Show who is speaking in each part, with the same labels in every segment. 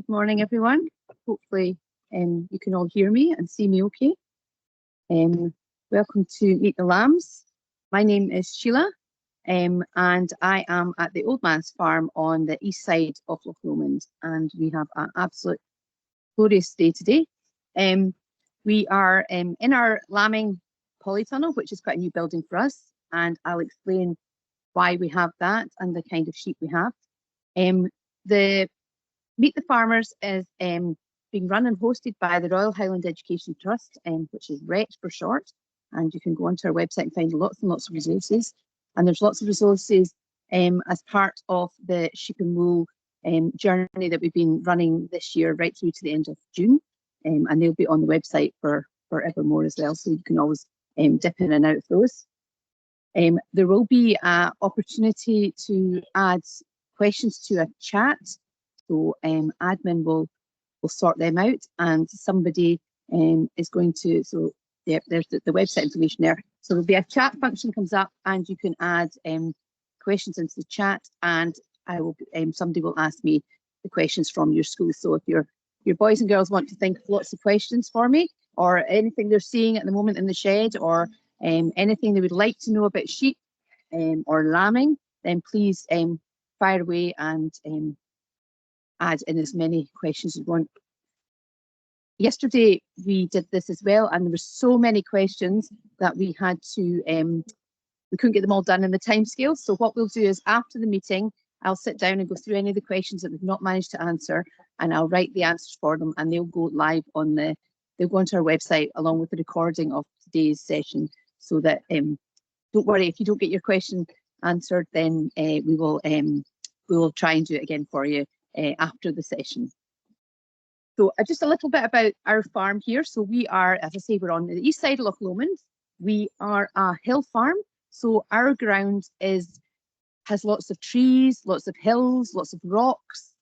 Speaker 1: Good morning, everyone. Hopefully you can all hear me and see me okay. Welcome to Meet the Lambs. My name is Sheila and I am at the Old Manse farm on the east side of Loch Lomond, and we have an absolute glorious day today. We are in our lambing polytunnel, which is quite a new building for us, and I'll explain why we have that and the kind of sheep we have. The Meet the Farmers is being run and hosted by the Royal Highland Education Trust, which is RET for short, and you can go onto our website and find lots and lots of resources. And there's lots of resources as part of the sheep and wool journey that we've been running this year right through to the end of June, and they'll be on the website for forevermore as well, so you can always dip in and out of those. There will be an opportunity to add questions to a chat, so admin will sort them out, and somebody is going to, so yeah, there's the website information there. So there'll be a chat function comes up, and you can add questions into the chat, and I will somebody will ask me the questions from your school. So if your boys and girls want to think of lots of questions for me, or anything they're seeing at the moment in the shed, or anything they would like to know about sheep or lambing, then please fire away and add in as many questions as you want. Yesterday we did this as well, and there were so many questions that we had to we couldn't get them all done in the time scale. So what we'll do is after the meeting, I'll sit down and go through any of the questions that we've not managed to answer, and I'll write the answers for them, and they'll go live on they'll go onto our website along with the recording of today's session, so that don't worry if you don't get your question answered, then we will try and do it again for you after the session. So just a little bit about our farm here. So we are, as I say, we're on the east side of Loch Lomond. We are a hill farm, so our ground has lots of trees, lots of hills, lots of rocks,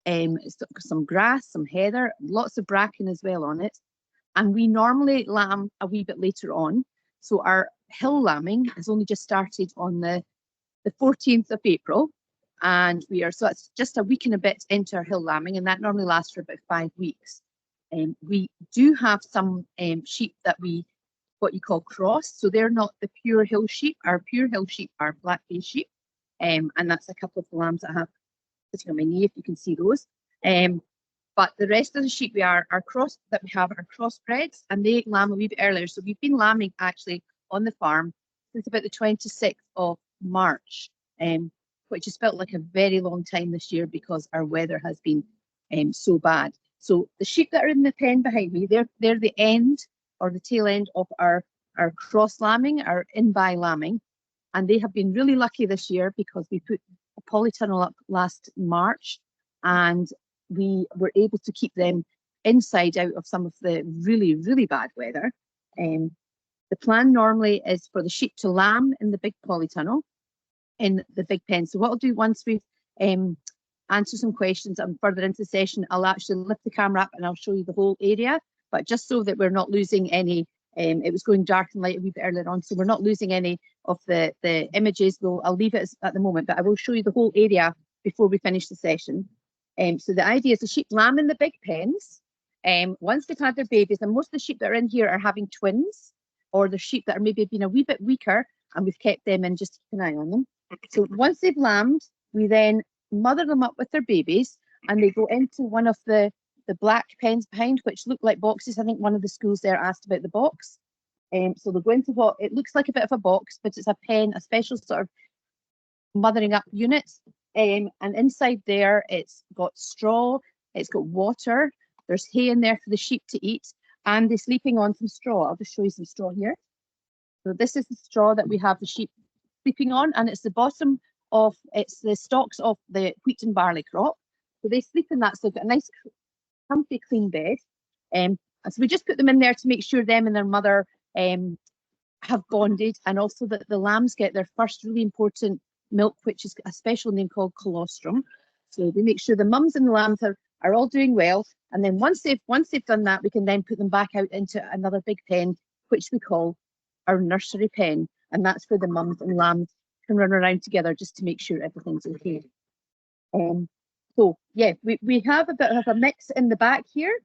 Speaker 1: some grass, some heather, lots of bracken as well on it. And we normally lamb a wee bit later on. So our hill lambing has only just started on the 14th of April. And so it's just a week and a bit into our hill lambing, and that normally lasts for about 5 weeks. We do have some sheep that what you call cross, so they're not the pure hill sheep. Our pure hill sheep are black bay sheep, and that's a couple of the lambs that I have sitting on my knee, if you can see those. But the rest of the sheep are crossbreds, and they lamb a wee bit earlier. So we've been lambing actually on the farm since about the 26th of March. Which has felt like a very long time this year because our weather has been so bad. So the sheep that are in the pen behind me, they're the end or the tail end of our cross lambing, our in-by lambing, and they have been really lucky this year because we put a polytunnel up last March, and we were able to keep them inside out of some of the really, really bad weather. The plan normally is for the sheep to lamb in the big polytunnel in the big pen. So what I'll do once we've answered some questions and further into the session, I'll actually lift the camera up and I'll show you the whole area, but just so that we're not losing any, it was going dark and light a wee bit earlier on, so we're not losing any of the images. I'll leave it at the moment, but I will show you the whole area before we finish the session. So the idea is the sheep lamb in the big pens. Once they've had their babies, and most of the sheep that are in here are having twins, or the sheep that are maybe been a wee bit weaker, and we've kept them in just to keep an eye on them. So once they've lambed, we then mother them up with their babies, and they go into one of the black pens behind, which look like boxes. I think one of the schools there asked about the box. So they'll go into what it looks like a bit of a box, but it's a pen, a special sort of mothering up unit. And inside there, it's got straw, it's got water, there's hay in there for the sheep to eat, and they're sleeping on some straw. I'll just show you some straw here. So this is the straw that we have the sheep sleeping on, and it's it's the stalks of the wheat and barley crop. So they sleep in that, so they've got a nice comfy clean bed. And so we just put them in there to make sure them and their mother have bonded, and also that the lambs get their first really important milk, which is a special name called colostrum. So we make sure the mums and the lambs are all doing well, and then once they've done that, we can then put them back out into another big pen, which we call our nursery pen, and that's where the mums and lambs can run around together just to make sure everything's okay. So yeah, we have a bit of a mix in the back here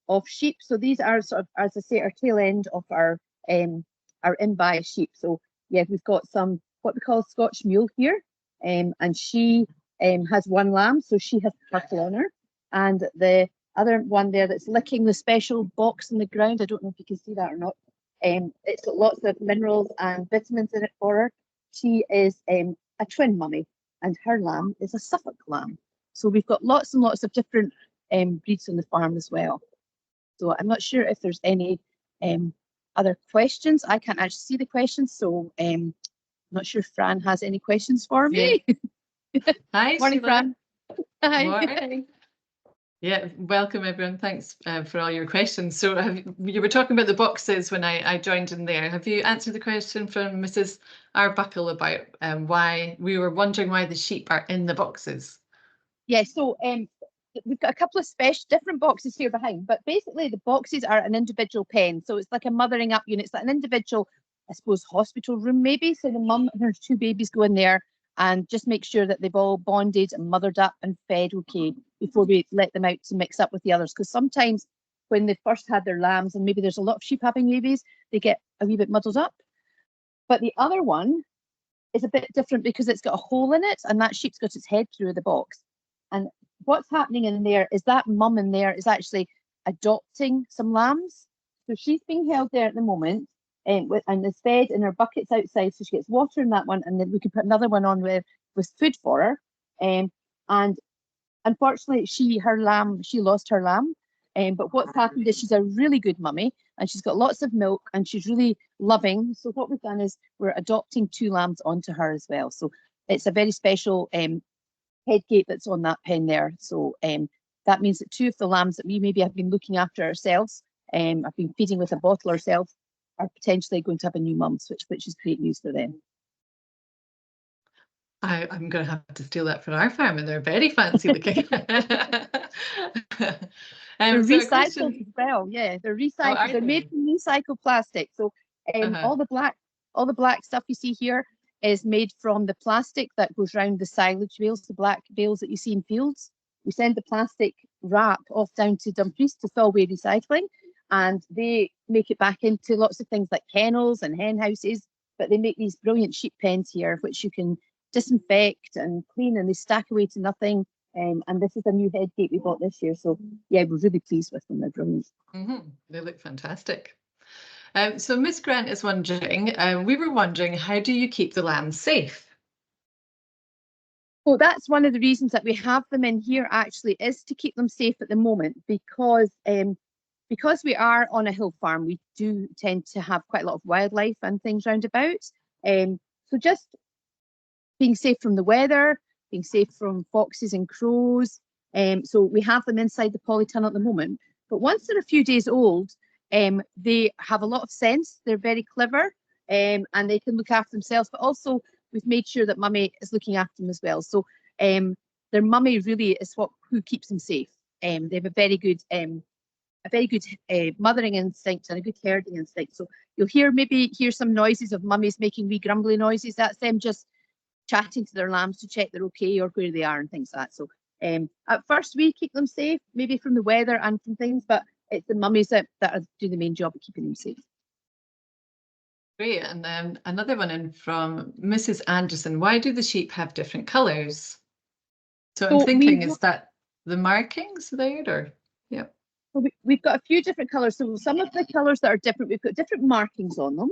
Speaker 1: of sheep. So these are sort of, as I say, our tail end of our in-buy sheep. So yeah, we've got some what we call Scotch mule here, and she has one lamb, so she has purple on her, and the other one there that's licking the special box in the ground. I don't know if you can see that or not. It's got lots of minerals and vitamins in it for her. She is a twin mummy, and her lamb is a Suffolk lamb. So we've got lots and lots of different breeds on the farm as well. So I'm not sure if there's any other questions. I can't actually see the questions, so I'm not sure if Fran has any questions for me.
Speaker 2: Yeah. Hi,
Speaker 1: Morning,
Speaker 2: Sheila.
Speaker 1: Fran. Hi.
Speaker 2: Morning. Yeah, welcome everyone. Thanks for all your questions. So you were talking about the boxes when I joined in there. Have you answered the question from Mrs. Arbuckle about why we were wondering why the sheep are in the boxes?
Speaker 1: Yeah, so we've got a couple of different boxes here behind, but basically the boxes are an individual pen. So it's like a mothering up unit. It's like an individual, I suppose, hospital room maybe. So the mum and her two babies go in there and just make sure that they've all bonded and mothered up and fed okay before we let them out to mix up with the others. Because sometimes when they first had their lambs, and maybe there's a lot of sheep having babies, they get a wee bit muddled up. But the other one is a bit different because it's got a hole in it, and that sheep's got its head through the box. And what's happening in there is that mum in there is actually adopting some lambs. So she's being held there at the moment, and is fed in her buckets outside. So she gets water in that one, and then we can put another one on with food for her. And unfortunately, she lost her lamb. But what's happened is she's a really good mummy, and she's got lots of milk, and she's really loving. So what we've done is we're adopting 2 lambs onto her as well. So it's a very special head gate that's on that pen there. So that means that 2 of the lambs that we maybe have been looking after ourselves, have been feeding with a bottle ourselves, are potentially going to have a new mum, which is great news for them.
Speaker 2: I'm going to have to steal that for our farm, and they're very fancy looking.
Speaker 1: They're recycled as well. Yeah, they're recycled.
Speaker 2: Oh,
Speaker 1: they're made from recycled plastic. So all the black stuff you see here is made from the plastic that goes around the silage bales, the black bales that you see in fields. We send the plastic wrap off down to Dumfries to Solway Recycling, and they make it back into lots of things like kennels and hen houses. But they make these brilliant sheep pens here, which you can disinfect and clean, and they stack away to nothing. And this is a new head gate we bought this year. So yeah, we're really pleased with them. They're brilliant.
Speaker 2: They look fantastic. So Miss Grant is wondering, we were wondering, how do you keep the lambs safe?
Speaker 1: Well, that's one of the reasons that we have them in here actually, is to keep them safe at the moment, because we are on a hill farm, we do tend to have quite a lot of wildlife and things round about. So just being safe from the weather, being safe from foxes and crows. So we have them inside the polytunnel at the moment. But once they're a few days old, they have a lot of sense. They're very clever, and they can look after themselves. But also, we've made sure that mummy is looking after them as well. So their mummy really is who keeps them safe. They have a very good mothering instinct and a good herding instinct. So you'll maybe hear some noises of mummies making wee grumbly noises. That's them just chatting to their lambs to check they're okay or where they are and things like that. So at first we keep them safe, maybe from the weather and from things, but it's the mummies that do the main job of keeping them safe.
Speaker 2: Great. And then another one in from Mrs. Anderson. Why do the sheep have different colours? So I'm thinking, is that the markings there, or? Yeah.
Speaker 1: We've got a few different colours. So some of the colours that are different, we've got different markings on them.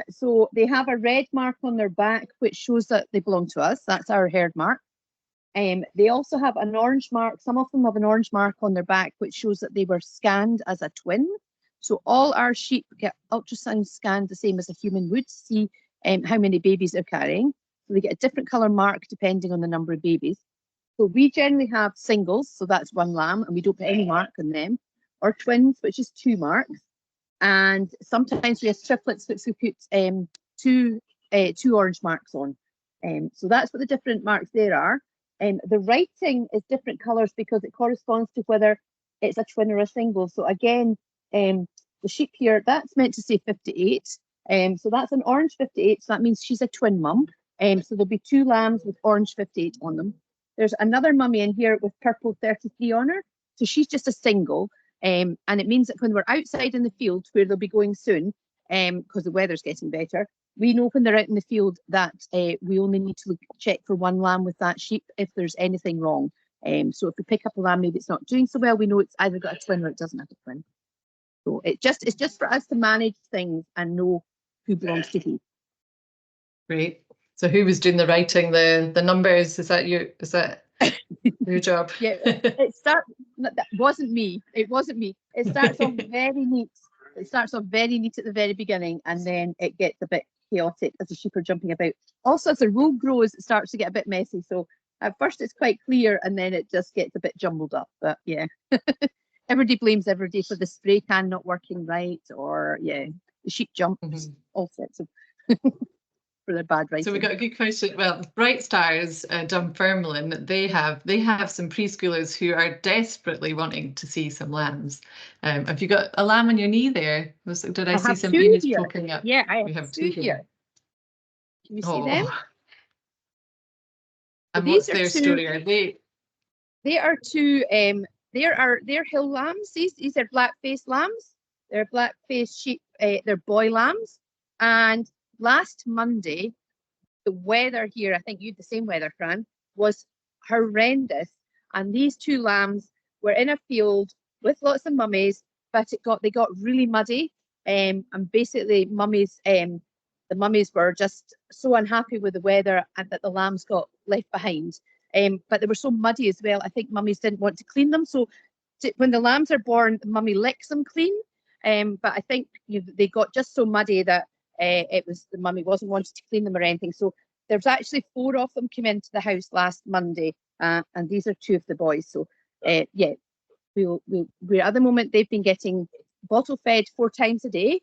Speaker 1: So they have a red mark on their back, which shows that they belong to us. That's our herd mark. They also have an orange mark. Some of them have an orange mark on their back, which shows that they were scanned as a twin. So all our sheep get ultrasound scanned the same as a human would, to see how many babies they're carrying. So they get a different colour mark depending on the number of babies. So we generally have singles, so that's 1 lamb, and we don't put any mark on them, or twins, which is 2 marks. And sometimes we have triplets, which we put two orange marks on. So that's what the different marks there are. The writing is different colours because it corresponds to whether it's a twin or a single. So again, the sheep here, that's meant to say 58. So that's an orange 58, so that means she's a twin mum. So there'll be 2 lambs with orange 58 on them. there's another mummy in here with purple 33 on her. So she's just a single. And it means that when we're outside in the field, where they'll be going soon, because the weather's getting better, we know when they're out in the field that we only need to check for one lamb with that sheep if there's anything wrong. So if we pick up a lamb maybe it's not doing so well, we know it's either got a twin or it doesn't have a twin. So it's just for us to manage things and know who belongs to who.
Speaker 2: Great. So who was doing the writing, the numbers? Is that you? Is that your job?
Speaker 1: Yeah, that wasn't me. It wasn't me. It starts off very neat. It starts off very neat at the very beginning, and then it gets a bit chaotic as the sheep are jumping about. Also, as the road grows, it starts to get a bit messy. So at first it's quite clear, and then it just gets a bit jumbled up. But yeah, everybody blames everybody for the spray can not working right, or the sheep jumps, all sorts of for their bad writing.
Speaker 2: So we got a good question. Well, Bright Stars, Dunfermline, they have some preschoolers who are desperately wanting to see some lambs. Have you got a lamb on your knee there? Did I see some ears poking up?
Speaker 1: Yeah, I
Speaker 2: we
Speaker 1: have two here. Can you see them?
Speaker 2: And what's their story? Are they?
Speaker 1: They are two. They're hill lambs. These are black-faced lambs. They're black-faced sheep. They're boy lambs. And last Monday, the weather here, I think you had the same weather, Fran, was horrendous. And these two lambs were in a field with lots of mummies, but they got really muddy. And basically the mummies were just so unhappy with the weather and that the lambs got left behind. But they were so muddy as well. I think mummies didn't want to clean them. So when the lambs are born, the mummy licks them clean. But I think they got just so muddy that the mummy wasn't wanting to clean them or anything. So there's actually 4 of them came into the house last Monday, and these are 2 of the boys. So we're at the moment they've been getting bottle fed 4 times a day.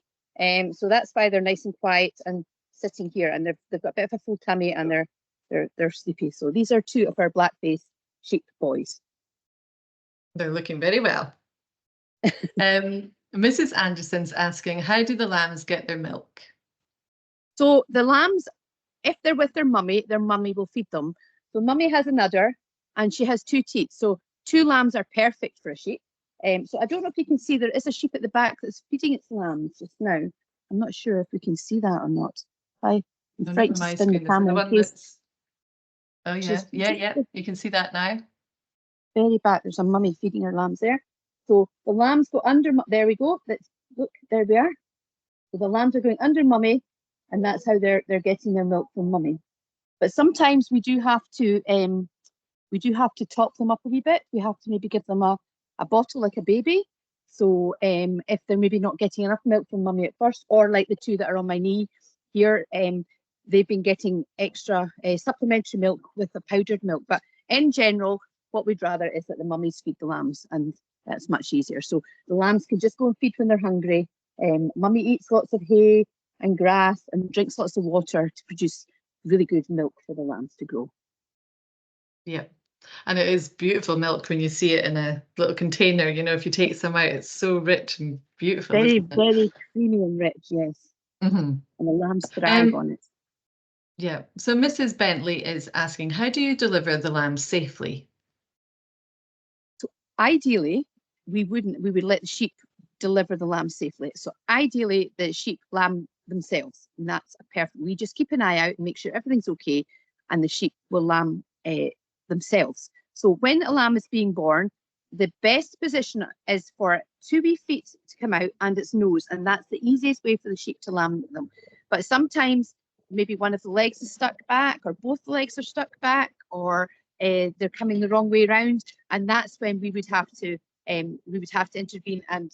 Speaker 1: So that's why they're nice and quiet and sitting here, and they've got a bit of a full tummy and they're sleepy. So these are 2 of our black-faced sheep boys.
Speaker 2: They're looking very well. Mrs. Anderson's asking, how do the lambs get their milk?
Speaker 1: So the lambs, if they're with their mummy will feed them. So mummy has an udder and she has 2 teats. So 2 lambs are perfect for a sheep. So I don't know if you can see, there is a sheep at the back that's feeding its lambs just now. I'm not sure if we can see that or not. I'm frightened to spin the camera in case.
Speaker 2: Oh yeah, you can see that now.
Speaker 1: Very back, there's a mummy feeding her lambs there. So the lambs go under, there we go. Look, there we are. So the lambs are going under mummy, and that's how they're getting their milk from mummy. But sometimes we do have to top them up a wee bit. We have to maybe give them a bottle like a baby. So if they're maybe not getting enough milk from mummy at first, or like the 2 that are on my knee here, they've been getting extra supplementary milk with the powdered milk. But in general, what we'd rather is that the mummies feed the lambs, and that's much easier. So the lambs can just go and feed when they're hungry. Mummy eats lots of hay and grass and drinks lots of water to produce really good milk for the lambs to grow.
Speaker 2: Yeah, and it is beautiful milk when you see it in a little container. If you take some out, it's so rich and beautiful.
Speaker 1: Very, very creamy and rich, yes. And the lambs thrive on it.
Speaker 2: Yeah. So Mrs. Bentley is asking, how do you deliver the lambs safely?
Speaker 1: So ideally, we would let the sheep deliver the lamb safely. So ideally, the sheep lamb themselves, and that's perfect. We just keep an eye out and make sure everything's okay, and the sheep will lamb themselves. So when a lamb is being born, the best position is for 2 wee feet to come out and its nose, and that's the easiest way for the sheep to lamb them. But sometimes maybe one of the legs is stuck back, or both the legs are stuck back, or they're coming the wrong way around, and that's when we would have to intervene and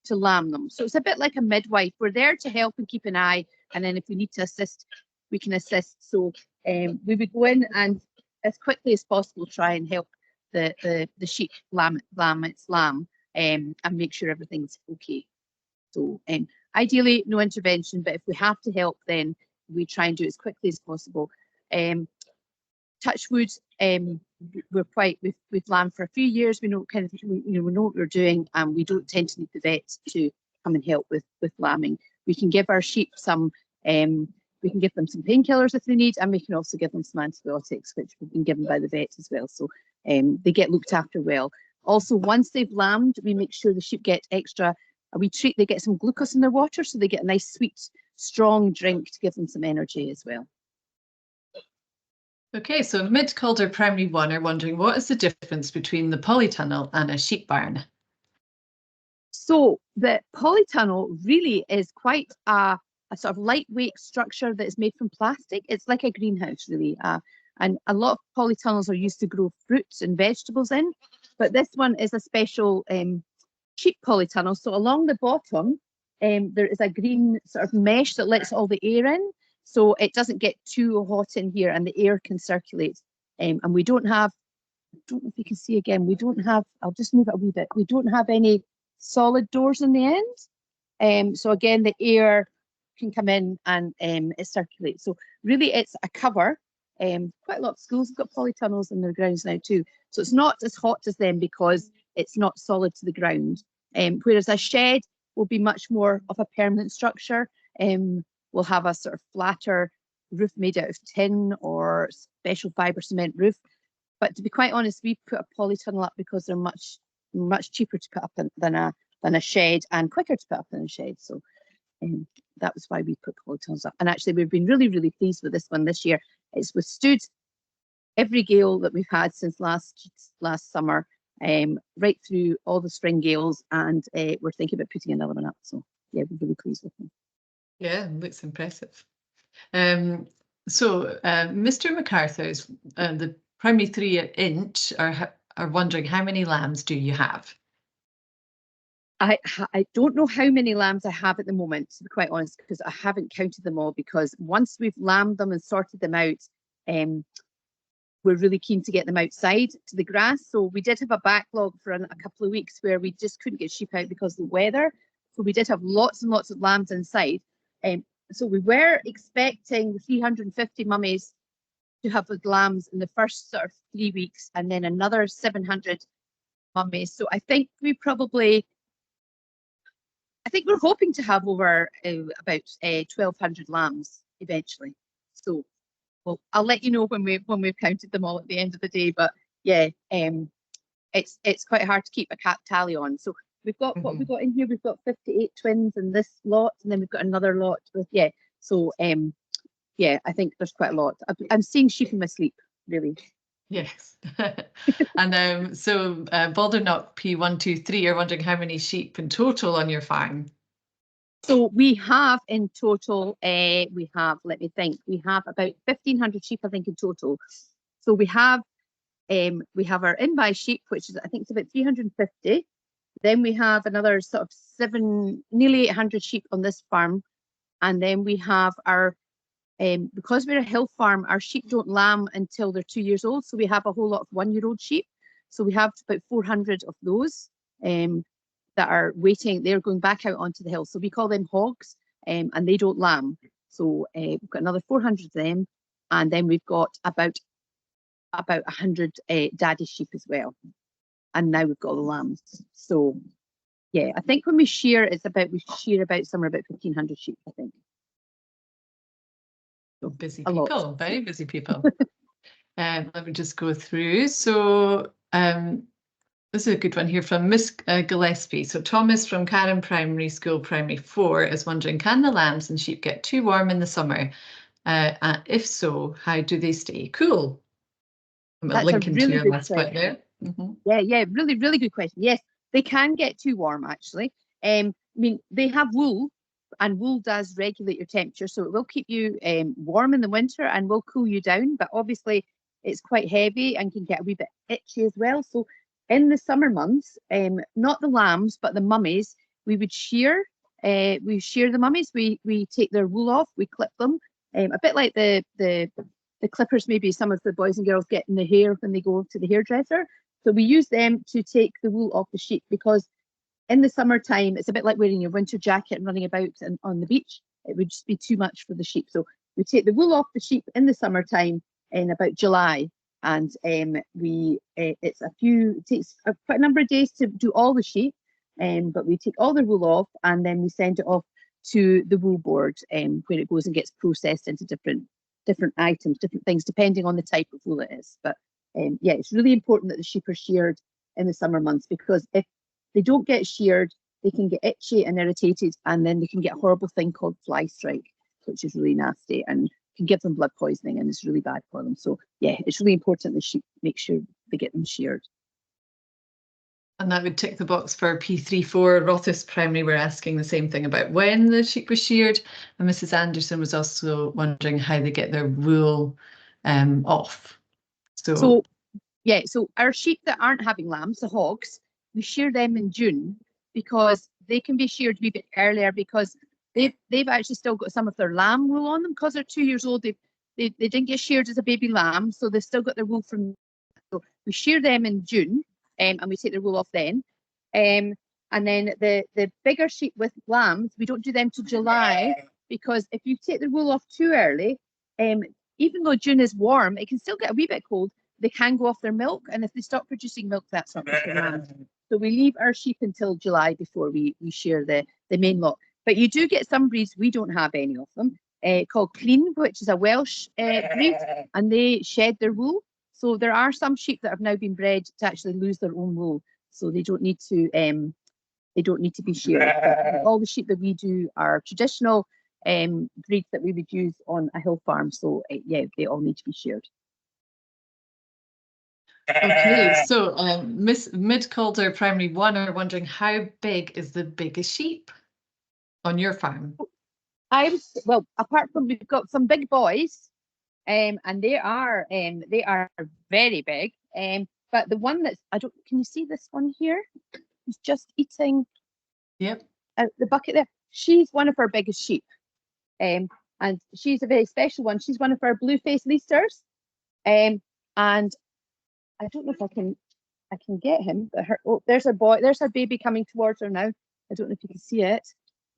Speaker 1: to lamb them. So it's a bit like a midwife. We're there to help and keep an eye, and then if we need to assist, we can assist. So we would go in and as quickly as possible try and help the sheep lamb its lamb, and make sure everything's okay. So ideally no intervention, but if we have to help, then we try and do it as quickly as possible. Touch wood, we've lambed for a few years. We know we know what we're doing, and we don't tend to need the vet to come and help with lambing. We can give our sheep some we can give them some painkillers if they need, and we can also give them some antibiotics, which we've been given by the vet as well. So they get looked after well. Also, once they've lambed, we make sure the sheep get extra, they get some glucose in their water, so they get a nice, sweet, strong drink to give them some energy as well.
Speaker 2: Okay, so Mid Calder Primary 1 are wondering, what is the difference between the polytunnel and a sheep barn?
Speaker 1: So the polytunnel really is quite a sort of lightweight structure that is made from plastic. It's like a greenhouse, really. And a lot of polytunnels are used to grow fruits and vegetables in, but this one is a special sheep polytunnel. So along the bottom, there is a green sort of mesh that lets all the air in, so it doesn't get too hot in here and the air can circulate. And we don't have, I don't know if you can see again, we don't have, I'll just move it a wee bit, we don't have any solid doors in the end. So again, the air can come in and it circulates. So really it's a cover. Quite a lot of schools have got polytunnels in their grounds now too. So it's not as hot as them because it's not solid to the ground. Whereas a shed will be much more of a permanent structure. We'll have a sort of flatter roof made out of tin or special fibre cement roof. But to be quite honest, we put a polytunnel up because they're much cheaper to put up than a shed, and quicker to put up than a shed. So that was why we put polytunnels up. And actually, we've been really, really pleased with this one this year. It's withstood every gale that we've had since last summer, right through all the spring gales, and we're thinking about putting another one up. So yeah, we're really pleased with them.
Speaker 2: Yeah, looks impressive. So Mr. MacArthur's, the primary 3 at Inch are wondering, how many lambs do you have?
Speaker 1: I don't know how many lambs I have at the moment, to be quite honest, because I haven't counted them all, because once we've lambed them and sorted them out, we're really keen to get them outside to the grass. So we did have a backlog for a couple of weeks where we just couldn't get sheep out because of the weather. So we did have lots and lots of lambs inside. So we were expecting 350 mummies to have the lambs in the first sort of 3 weeks, and then another 700 mummies. So I think we're hoping to have over about 1,200 lambs eventually. So well, I'll let you know when we've counted them all at the end of the day. But yeah, it's quite hard to keep a tally on. So we've got what we've got in here. We've got 58 twins in this lot, and then we've got another lot with So yeah, I think there's quite a lot. I'm seeing sheep in my sleep, really.
Speaker 2: Yes. And so Baldernock P123 are wondering how many sheep in total on your farm.
Speaker 1: So we have in total, we have about 1,500 sheep, I think, in total. So we have our in-buy sheep, which is, I think, it's about 350. Then we have another sort of nearly 800 sheep on this farm. And then we have our, because we're a hill farm, our sheep don't lamb until they're 2 years old. So we have a whole lot of 1-year-old sheep. So we have about 400 of those that are waiting. They're going back out onto the hill. So we call them hogs, and they don't lamb. So we've got another 400 of them. And then we've got about 100 daddy sheep as well. And now we've got all the lambs. So yeah, I think when we shear about somewhere about 1,500 sheep, I think.
Speaker 2: So busy people, very busy people. Let me just go through. So this is a good one here from Miss Gillespie. So Thomas from Karen Primary School, Primary 4, is wondering, can the lambs and sheep get too warm in the summer? If so, how do they stay cool?
Speaker 1: That's a really good question.
Speaker 2: There.
Speaker 1: Yeah, really, really good question. Yes, they can get too warm, actually. I mean, they have wool, and wool does regulate your temperature, so it will keep you warm in the winter and will cool you down. But obviously, it's quite heavy and can get a wee bit itchy as well. So in the summer months, not the lambs, but the mummies, we would shear. We shear the mummies. We take their wool off. We clip them, a bit like the clippers maybe some of the boys and girls get in the hair when they go to the hairdresser. So we use them to take the wool off the sheep, because in the summertime, it's a bit like wearing your winter jacket and running about on the beach. It would just be too much for the sheep. So we take the wool off the sheep in the summertime in about July, and it takes quite a number of days to do all the sheep, but we take all the wool off, and then we send it off to the wool board, where it goes and gets processed into different items, different things, depending on the type of wool it is. But yeah, it's really important that the sheep are sheared in the summer months, because if they don't get sheared, they can get itchy and irritated, and then they can get a horrible thing called fly strike, which is really nasty and can give them blood poisoning, and it's really bad for them. So yeah, it's really important the sheep make sure they get them sheared.
Speaker 2: And that would tick the box for P34. Rothes Primary were asking the same thing about when the sheep was sheared. And Mrs. Anderson was also wondering how they get their wool off.
Speaker 1: So yeah, so our sheep that aren't having lambs, the hogs, we shear them in June, because they can be sheared a wee bit earlier, because they've actually still got some of their lamb wool on them, because they're 2 years old. They didn't get sheared as a baby lamb, so they've still got their wool from. So we shear them in June, and we take their wool off then. And then the bigger sheep with lambs, we don't do them till July, because if you take the wool off too early, even though June is warm, it can still get a wee bit cold. They can go off their milk, and if they stop producing milk, that's not good for lambs. So we leave our sheep until July before we shear the main lot. But you do get some breeds, we don't have any of them, called Clean, which is a Welsh breed, and they shed their wool. So there are some sheep that have now been bred to actually lose their own wool, so they don't need to be sheared. But all the sheep that we do are traditional breeds that we would use on a hill farm. So yeah, they all need to be sheared.
Speaker 2: Okay, so Miss Mid-Calder Primary 1 are wondering, how big is the biggest sheep on your farm?
Speaker 1: Well, apart from, we've got some big boys, and they are very big. But the one that's, can you see this one here? He's just eating.
Speaker 2: Yep.
Speaker 1: The bucket there. She's one of our biggest sheep, and she's a very special one. She's one of our blue-faced leasters, and I don't know if I can get him. But there's her boy. There's her baby coming towards her now. I don't know if you can see it.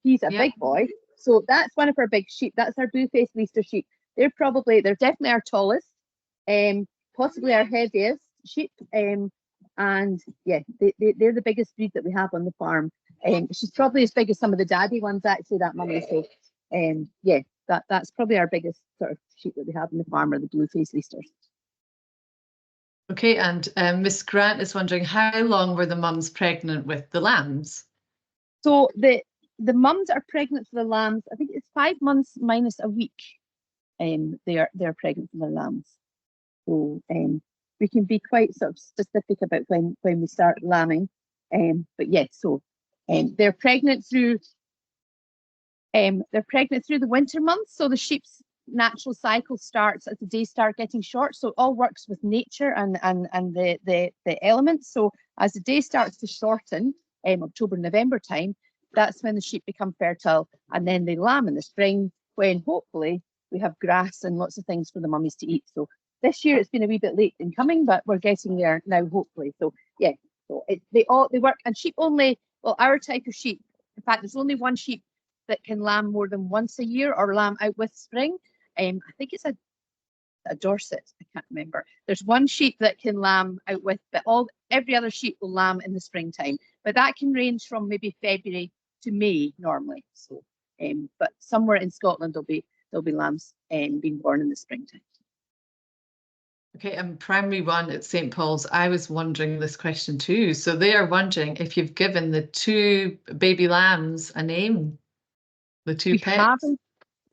Speaker 1: He's a big boy. So that's one of our big sheep. That's our blue-faced leaster sheep. They're definitely our tallest, possibly our heaviest sheep. And yeah, they're the biggest breed that we have on the farm. She's probably as big as some of the daddy ones, actually, that mummy. So yeah, that's probably our biggest sort of sheep that we have on the farm, are the blue-faced leasters.
Speaker 2: Okay, and Miss Grant is wondering, how long were the mums pregnant with the lambs?
Speaker 1: So the mums are pregnant for the lambs, I think it's 5 months minus a week. They're pregnant for the lambs. So we can be quite sort of specific about when we start lambing. But yeah, so they're pregnant through the winter months. So the sheep's natural cycle starts as the days start getting short. So it all works with nature and the elements. So as the day starts to shorten, October, November time, that's when the sheep become fertile, and then they lamb in the spring, when hopefully we have grass and lots of things for the mummies to eat. So this year it's been a wee bit late in coming, but we're getting there now, hopefully. So yeah, so they work. And sheep only, well, our type of sheep, in fact, there's only one sheep that can lamb more than once a year, or lamb out with spring. I think it's a Dorset, I can't remember. There's one sheep that can lamb out with, but every other sheep will lamb in the springtime. But that can range from maybe February to May normally. So, but somewhere in Scotland there'll be lambs being born in the springtime.
Speaker 2: Okay, and Primary 1 at St. Paul's, I was wondering this question too. So they are wondering if you've given the 2 baby lambs a name, the 2 pets.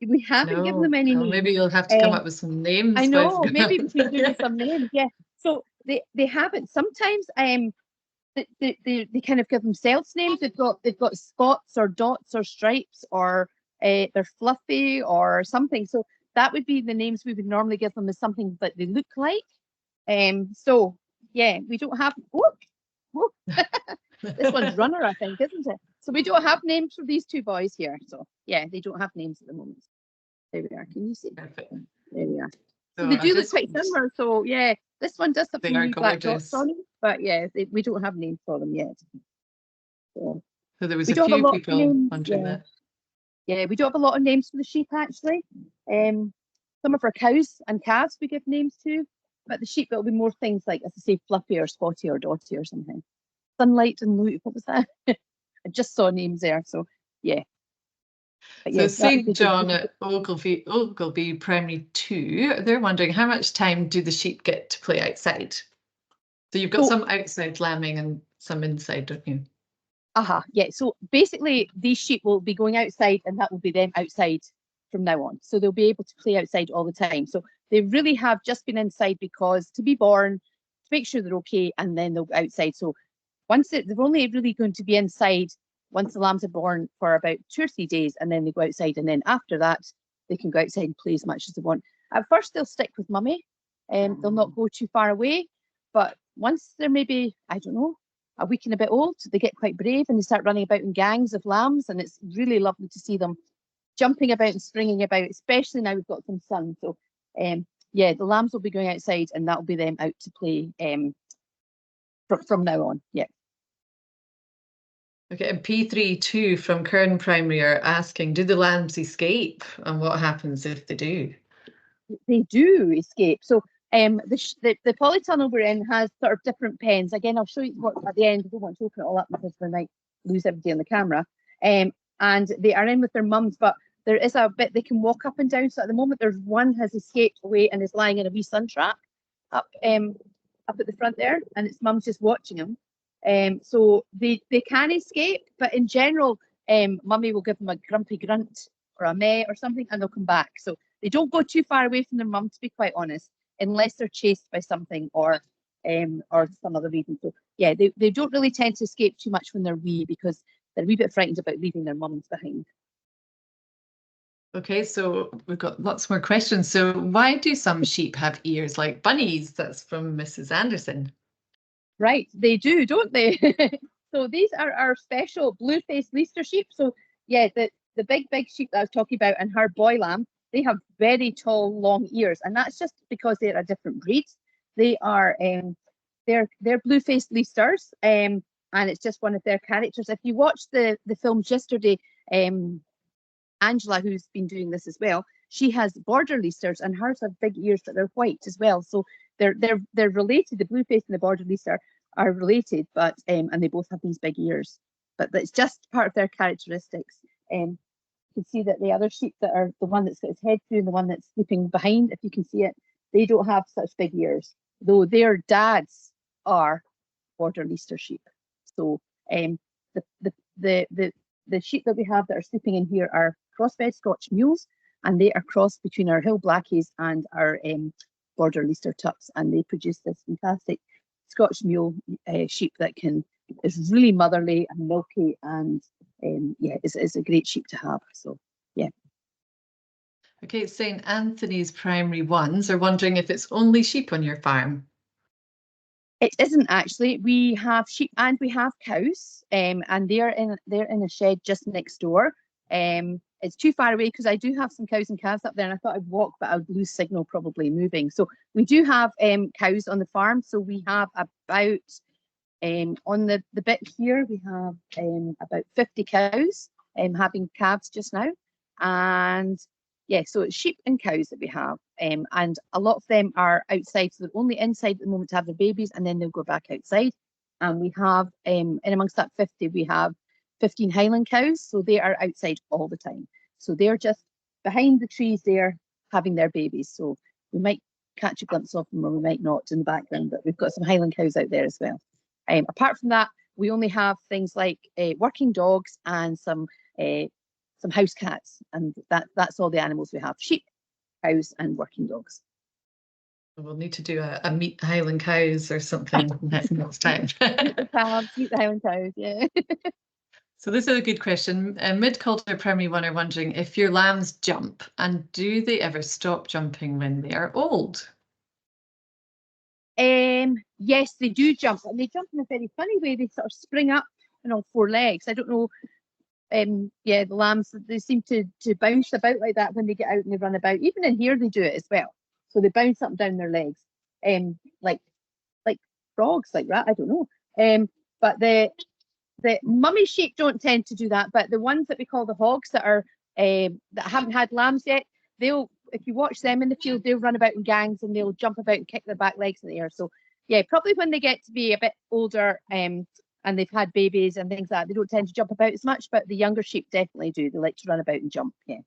Speaker 1: We haven't given them any names.
Speaker 2: Maybe you'll have to come up with some names.
Speaker 1: I know, maybe we can do some names. Yeah. So they haven't. Sometimes they kind of give themselves names. They've got spots or dots or stripes, or they're fluffy or something. So that would be the names we would normally give them, as something that they look like. So yeah, we don't have. This one's Runner, I think, isn't it? So we don't have names for these 2 boys here. So yeah, they don't have names at the moment. There we are. Can you see?
Speaker 2: Perfect.
Speaker 1: There we are. So they do look quite similar. So yeah, this one does have some black dots on it, but yeah, we don't have names for them yet. So
Speaker 2: there was a few people wondering that.
Speaker 1: Yeah, we don't have a lot of names for the sheep, actually. Some of our cows and calves we give names to, but the sheep, it'll be more things like, as I say, Fluffy or Spotty or Dotty or something. Sunlight and Loot, what was that? I just saw names there, so yeah. But
Speaker 2: So
Speaker 1: yeah, that would
Speaker 2: St
Speaker 1: be
Speaker 2: John
Speaker 1: the,
Speaker 2: at Ogilvy Primary 2, they're wondering how much time do the sheep get to play outside? So you've got
Speaker 1: so,
Speaker 2: some outside lambing and some inside, don't you?
Speaker 1: yeah. So basically, these sheep will be going outside, and that will be them outside from now on. So they'll be able to play outside all the time. So they really have just been inside because to be born, to make sure they're okay, and then they'll go outside. So they're only really going to be inside once the lambs are born for about 2 or 3 days, and then they go outside. And then after that, they can go outside and play as much as they want. At first, they'll stick with mummy, and they'll not go too far away. But once they're maybe, I don't know, a week and a bit old, they get quite brave and they start running about in gangs of lambs, and it's really lovely to see them jumping about and springing about, especially now we've got some sun. So yeah, the lambs will be going outside, and that'll be them out to play from now on. Yeah.
Speaker 2: Okay, and P32 from Kern Primary are asking, do the lambs escape, and what happens if they do?
Speaker 1: They do escape. So the polytunnel we're in has sort of different pens. Again, I'll show you what at the end. I don't want to open it all up because we might lose everybody on the camera. And they are in with their mums, but there is a bit they can walk up and down. So at the moment, there's one has escaped away and is lying in a wee sun trap up at the front there, and its mum's just watching him. So they can escape, but in general, mummy will give them a grumpy grunt or a meh or something, and they'll come back. So they don't go too far away from their mum, to be quite honest, unless they're chased by something or some other reason. So yeah, they don't really tend to escape too much when they're wee because they're a wee bit frightened about leaving their mums behind.
Speaker 2: Okay, so we've got lots more questions. So why do some sheep have ears like bunnies? That's from Mrs. Anderson.
Speaker 1: Right, they do, don't they? So these are our special blue-faced Leicester sheep. So yeah, the big sheep that I was talking about and her boy lamb, they have very tall, long ears, and that's just because they're a different breed. They are they're blue-faced Leicesters, and it's just one of their characters. If you watched the films yesterday, Angela, who's been doing this as well, she has border Leicesters, and hers have big ears, but they're white as well. So they're related. The blue face and the border Leicester are related, but and they both have these big ears. But it's just part of their characteristics. You can see that the other sheep that are the one that's got his head through and the one that's sleeping behind, if you can see it, they don't have such big ears, though their dads are border Leicester sheep. So the sheep that we have that are sleeping in here are crossbred Scotch mules, and they are crossed between our Hill Blackies and our border Leicester tups, and they produce this fantastic Scotch mule sheep that is really motherly and milky, and yeah, it's a great sheep to have. So yeah.
Speaker 2: Okay, St. Anthony's Primary 1s are wondering if it's only sheep on your farm.
Speaker 1: It isn't actually. We have sheep and we have cows, and they're in a shed just next door. It's too far away because I do have some cows and calves up there, and I thought I'd walk, but I would lose signal probably moving. So we do have cows on the farm. So we have about on the bit here we have about 50 cows having calves just now, and yeah, so it's sheep and cows that we have, and a lot of them are outside, so they're only inside at the moment to have their babies, and then they'll go back outside. And we have in amongst that 50 we have 15 Highland cows, so they are outside all the time. So they're just behind the trees there having their babies. So we might catch a glimpse of them or we might not in the background, but we've got some Highland cows out there as well. Apart from that, we only have things like working dogs and some house cats, and that's all the animals we have: sheep, cows, and working dogs.
Speaker 2: We'll need to do a meet Highland cows or something next time.
Speaker 1: Meet the calves, meet the Highland cows, yeah.
Speaker 2: So this is a good question. Mid-Calder Primary 1 are wondering if your lambs jump, and do they ever stop jumping when they are old?
Speaker 1: Yes, they do jump, and they jump in a very funny way. They sort of spring up on all four legs. I don't know. Yeah, the lambs, they seem to bounce about like that when they get out and they run about. Even in here, they do it as well. So they bounce up and down their legs, like frogs, like that. I don't know. But the mummy sheep don't tend to do that. But the ones that we call the hogs that are that haven't had lambs yet, they'll, if you watch them in the field, they'll run about in gangs and they'll jump about and kick their back legs in the air. So yeah, probably when they get to be a bit older, and they've had babies and things like that, they don't tend to jump about as much, but the younger sheep definitely do. They like to run about and jump, yeah.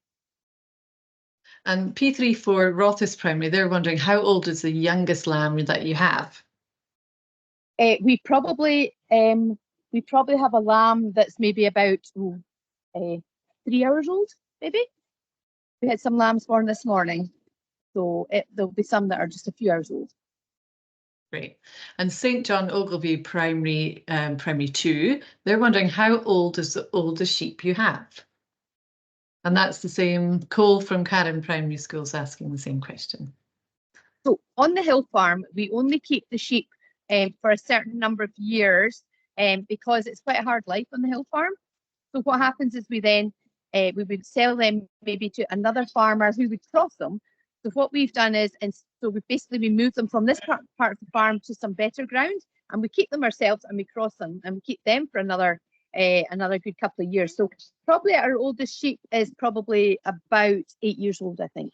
Speaker 2: And P3 for Rothes Primary, they're wondering how old is the youngest lamb that you have?
Speaker 1: We probably have a lamb that's maybe about 3 hours old, maybe. We had some lambs born this morning, so there'll be some that are just a few hours old.
Speaker 2: Great. And St John Ogilvie Primary, Primary 2, they're wondering how old is the oldest sheep you have? And that's the same. Cole from Karen Primary School's asking the same question.
Speaker 1: So on the hill farm, we only keep the sheep for a certain number of years because it's quite a hard life on the hill farm. So what happens is we would sell them maybe to another farmer who would cross them. So what we've done is, and so we move them from this part of the farm to some better ground, and we keep them ourselves and we cross them and we keep them for another good couple of years. So probably our oldest sheep is probably about 8 years old, I think.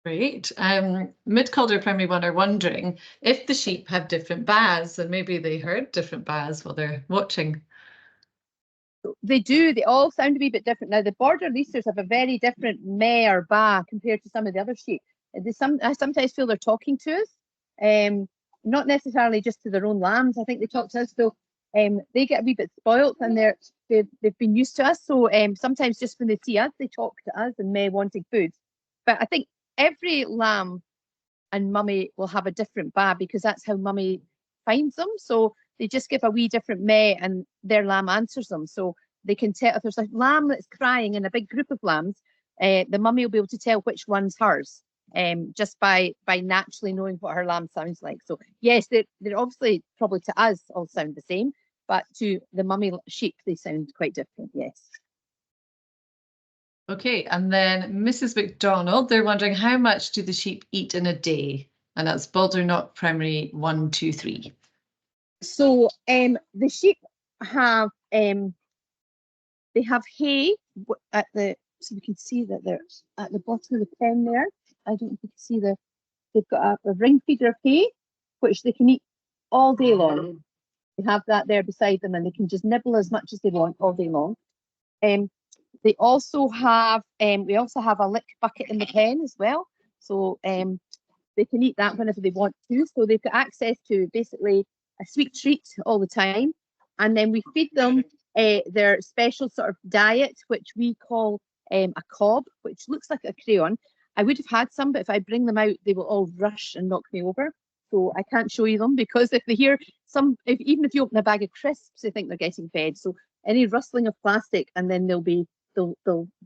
Speaker 2: Great. Mid Calder Primary 1 are wondering if the sheep have different baas, and maybe they heard different baas while they're watching.
Speaker 1: They do. They all sound a wee bit different. Now, the border leasers have a very different meh or ba compared to some of the other sheep. I sometimes feel they're talking to us, not necessarily just to their own lambs. I think they talk to us, so they get a wee bit spoilt and they've been used to us. So sometimes just when they see us, they talk to us and meh wanting food. But I think every lamb and mummy will have a different ba because that's how mummy finds them. So they just give a wee different meh and their lamb answers them. So they can tell if there's a lamb that's crying in a big group of lambs, the mummy will be able to tell which one's hers just by naturally knowing what her lamb sounds like. So yes, they're obviously probably to us all sound the same, but to the mummy sheep, they sound quite different, yes.
Speaker 2: Okay, and then Mrs. McDonald, they're wondering how much do the sheep eat in a day? And that's Balderknock Primary 1, 2, 3.
Speaker 1: So the sheep have they have hay at so we can see that they're at the bottom of the pen there. I don't know if you can see they've got a ring feeder of hay, which they can eat all day long. They have that there beside them and they can just nibble as much as they want all day long. We also have a lick bucket in the pen as well. So they can eat that whenever they want to. So they've got access to basically a sweet treat all the time. And then we feed them their special sort of diet, which we call a cob, which looks like a crayon. I would have had some, but if I bring them out, they will all rush and knock me over. So I can't show you them because if they hear even if you open a bag of crisps, they think they're getting fed. So any rustling of plastic, and then they'll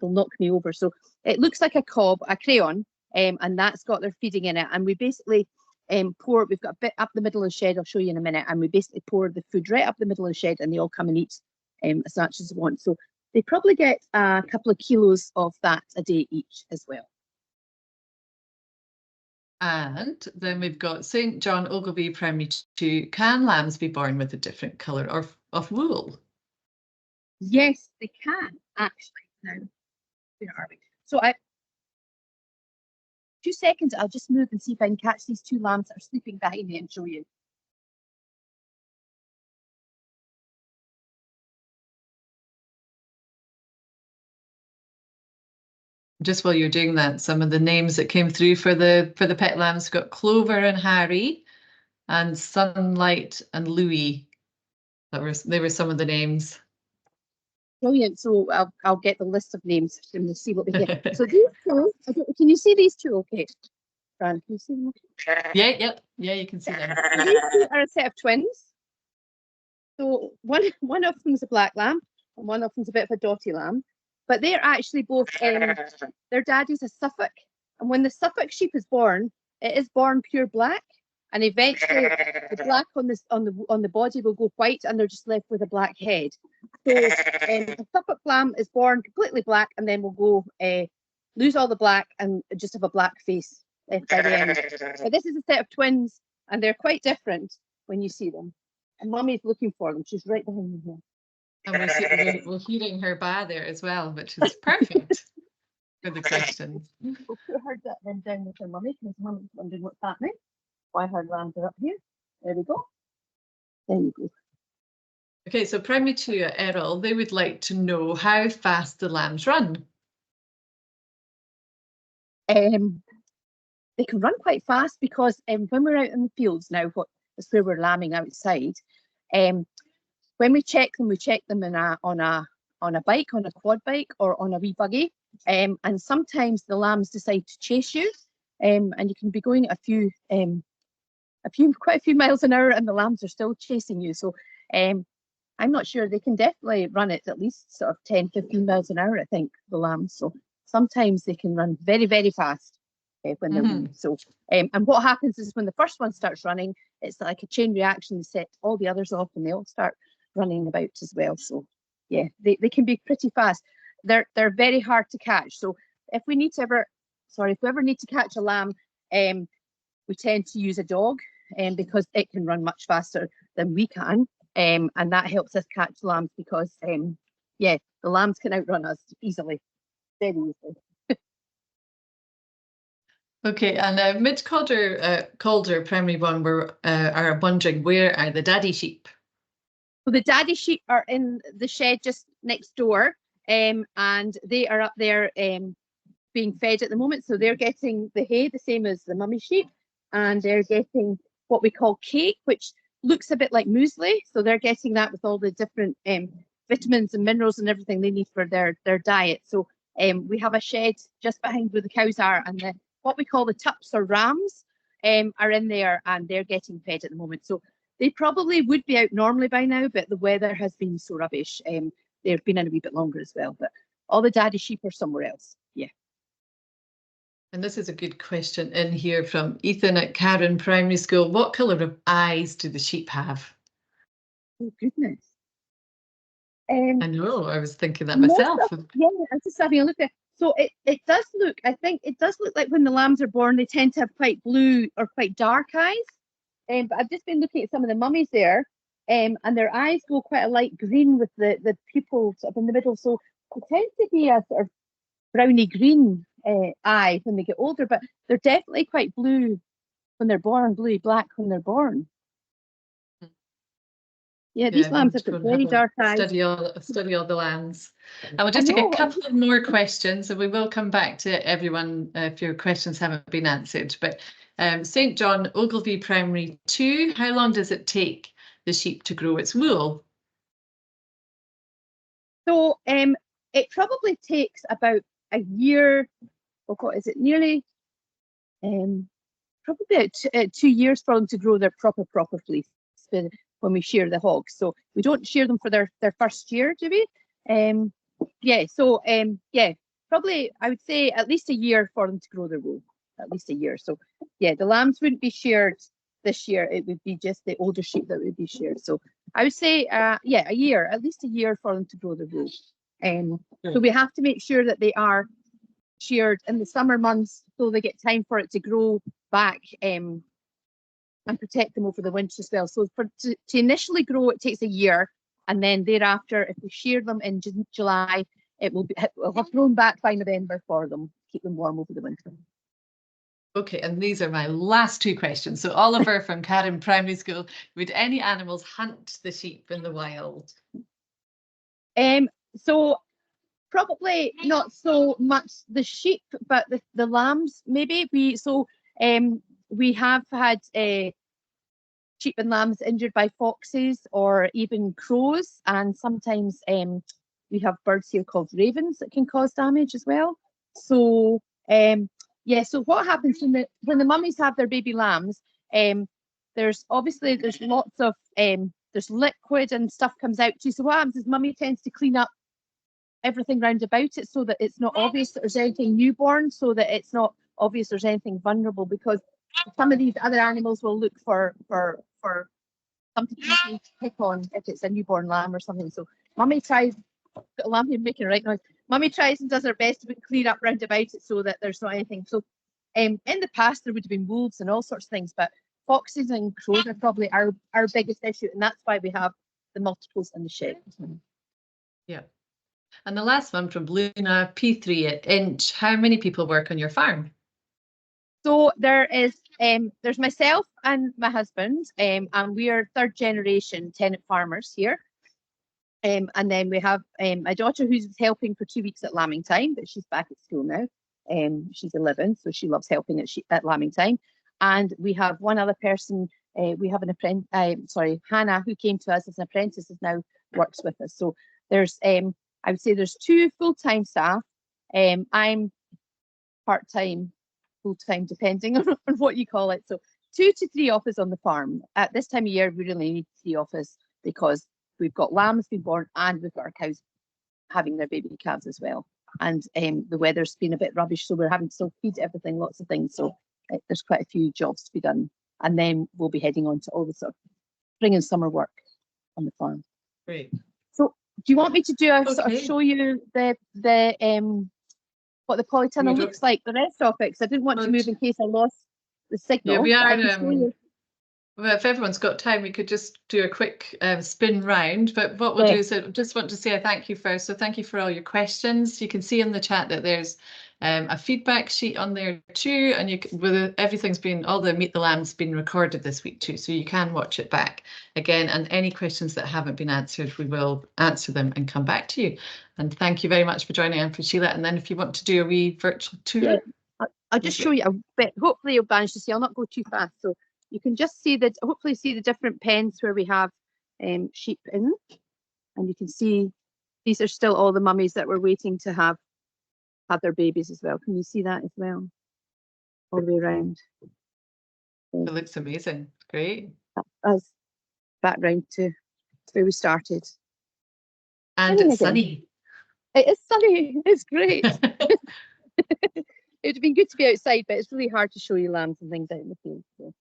Speaker 1: knock me over. So it looks like a cob, a crayon, and that's got their feeding in it. And we basically we've got a bit up the middle of the shed, I'll show you in a minute, and we basically pour the food right up the middle of the shed and they all come and eat as much as they want. So they probably get a couple of kilos of that a day each as well.
Speaker 2: And then we've got St John Ogilvie Primary 2. Can lambs be born with a different colour of wool?
Speaker 1: Yes, they can actually. Now, where are we? So 2 seconds, I'll just move and see if I can catch these 2 lambs that are sleeping behind me and show you.
Speaker 2: Just while you're doing that, some of the names that came through for the pet lambs got Clover and Harry, and Sunlight and Louie. They were some of the names.
Speaker 1: Brilliant. So I'll get the list of names and we'll see what we get. So these 2, can you see these 2? Okay, Fran, can you see them?
Speaker 2: Yeah, you can see them.
Speaker 1: These 2 are a set of twins. So one of them's a black lamb and one of them's a bit of a dotty lamb. But they're actually both, their daddy's a Suffolk. And when the Suffolk sheep is born, it is born pure black. And eventually the black on the body will go white and they're just left with a black head. So the Suffolk lamb is born completely black and then will go lose all the black and just have a black face by the end. But this is a set of twins and they're quite different when you see them. And Mummy's looking for them. She's right behind me here.
Speaker 2: And we're hearing her ba there as well, which is perfect for the questions.
Speaker 1: We'll put her then down with her mummy because Mummy's wondering what's happening. Why her lambs are up here. There we go. There you go.
Speaker 2: Okay, so primary 2 at Errol, they would like to know how fast the lambs run.
Speaker 1: They can run quite fast because when we're out in the fields now, what is where we're lambing outside. When we check them on a bike, on a quad bike, or on a wee buggy. And sometimes the lambs decide to chase you, and you can be going at quite a few miles an hour, and the lambs are still chasing you. So I'm not sure. They can definitely run it at least sort of 10, 15 miles an hour, I think, the lambs. So sometimes they can run very, very fast when they're wee. So and what happens is when the first one starts running, it's like a chain reaction. They set all the others off, and they all start running about as well. So yeah, they can be pretty fast. They're very hard to catch. So if we ever need to catch a lamb, we tend to use a dog, because it can run much faster than we can, and that helps us catch lambs because the lambs can outrun us easily, very easily.
Speaker 2: Okay, and Mid Calder Primary 1 are wondering, where are the daddy sheep?
Speaker 1: So the daddy sheep are in the shed just next door, and they are up there being fed at the moment. So they're getting the hay, the same as the mummy sheep, and they're getting what we call cake, which looks a bit like muesli. So they're getting that with all the different vitamins and minerals and everything they need for their diet. So we have a shed just behind where the cows are, and what we call the tups or rams are in there, and they're getting fed at the moment. So they probably would be out normally by now, but the weather has been so rubbish. They've been in a wee bit longer as well, but all the daddy sheep are somewhere else. Yeah.
Speaker 2: And this is a good question in here from Ethan at Karen Primary School. What colour of eyes do the sheep have?
Speaker 1: Oh, goodness.
Speaker 2: I know, I was thinking that myself.
Speaker 1: I was just having a look at it. So it does look like when the lambs are born, they tend to have quite blue or quite dark eyes. But I've just been looking at some of the mummies there, and their eyes go quite a light green with the pupils up in the middle. So it tends to be a sort of browny green eye when they get older, but they're definitely quite blue when they're born, bluey black when they're born. Yeah, these lambs have got very dark eyes.
Speaker 2: Study all the lambs. And we'll just take a couple of more questions, and we will come back to everyone if your questions haven't been answered. But St John Ogilvie Primary 2, how long does it take the sheep to grow its wool?
Speaker 1: So it probably takes about a year, or what is it, nearly probably about 2 years for them to grow their proper fleece when we shear the hogs. So we don't shear them for their first year, do we? Probably I would say at least a year for them to grow their wool, at least a year. So yeah, the lambs wouldn't be sheared this year. It would be just the older sheep that would be sheared. So I would say a year, at least a year for them to grow their wool. So we have to make sure that they are sheared in the summer months so they get time for it to grow back and protect them over the winter as well. So to initially grow, it takes a year, and then thereafter, if we shear them in July, it will have grown back by November for them, keep them warm over the winter.
Speaker 2: Okay, and these are my last two questions. So Oliver from Karen Primary School, would any animals hunt the sheep in the wild?
Speaker 1: So probably not so much the sheep, but the lambs maybe. We have had sheep and lambs injured by foxes or even crows, and sometimes we have birds here called ravens that can cause damage as well. So so what happens when the mummies have their baby lambs? There's lots of there's liquid and stuff comes out too. So what happens is mummy tends to clean up everything round about it so that it's not obvious that there's anything newborn, so that it's not obvious there's anything vulnerable, because some of these other animals will look for something to pick on if it's a newborn lamb or something. So mummy tries, got a lamb here making a right noise. Mummy tries and does her best to clean up round about it so that there's not anything. So in the past there would have been wolves and all sorts of things, but foxes and crows are probably our biggest issue, and that's why we have the multiples in the shed.
Speaker 2: Yeah. And the last one from Luna, P3 at Inch. How many people work on your farm?
Speaker 1: So there is there's myself and my husband, and we are third generation tenant farmers here. And then we have my daughter who's helping for 2 weeks at lambing time, but she's back at school now. She's 11, so she loves helping at lambing time. And we have one other person. We have an apprentice. Hannah, who came to us as an apprentice, is now works with us. So there's, I would say, there's 2 full-time staff. I'm part-time, full-time, depending on what you call it. So 2 to 3 of us on the farm. At this time of year, we really need 3 of us because we've got lambs being born and we've got our cows having their baby calves as well. And the weather's been a bit rubbish, so we're having to still feed everything, lots of things. So there's quite a few jobs to be done. And then we'll be heading on to all the sort of spring and summer work on the farm.
Speaker 2: Great.
Speaker 1: So do you want me to do a sort of show you the what the polytunnel looks like, the rest of it? Because I didn't want to move in case I lost the signal.
Speaker 2: Yeah, we are. Well, if everyone's got time, we could just do a quick spin round. But what we'll do is I just want to say a thank you first. So thank you for all your questions. You can see in the chat that there's a feedback sheet on there too. And everything's been, all the Meet the Lamb's been recorded this week too. So you can watch it back again. And any questions that haven't been answered, we will answer them and come back to you. And thank you very much for joining, and for Sheila. And then if you want to do a wee virtual tour.
Speaker 1: Yeah, I'll just show you a bit. Hopefully you'll manage to see. I'll not go too fast. So you can just see hopefully see the different pens where we have sheep in, and you can see these are still all the mummies that we're waiting to have their babies as well. Can you see that as well? All the way around.
Speaker 2: It looks amazing. Great.
Speaker 1: That's back round to where we started.
Speaker 2: And it's sunny.
Speaker 1: It is sunny. It's great. It would have been good to be outside, but it's really hard to show you lambs and things out in the field. So.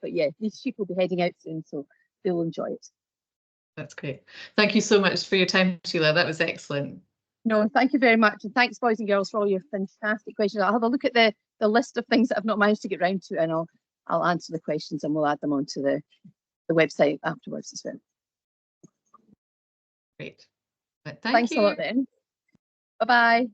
Speaker 1: But yeah, these sheep will be heading out soon, so they'll enjoy it.
Speaker 2: That's great. Thank you so much for your time, Sheila. That was excellent.
Speaker 1: No, thank you very much. And thanks, boys and girls, for all your fantastic questions. I'll have a look at the list of things that I've not managed to get round to, and I'll answer the questions and we'll add them onto the website afterwards as well.
Speaker 2: Great.
Speaker 1: Thanks a lot then. Bye-bye.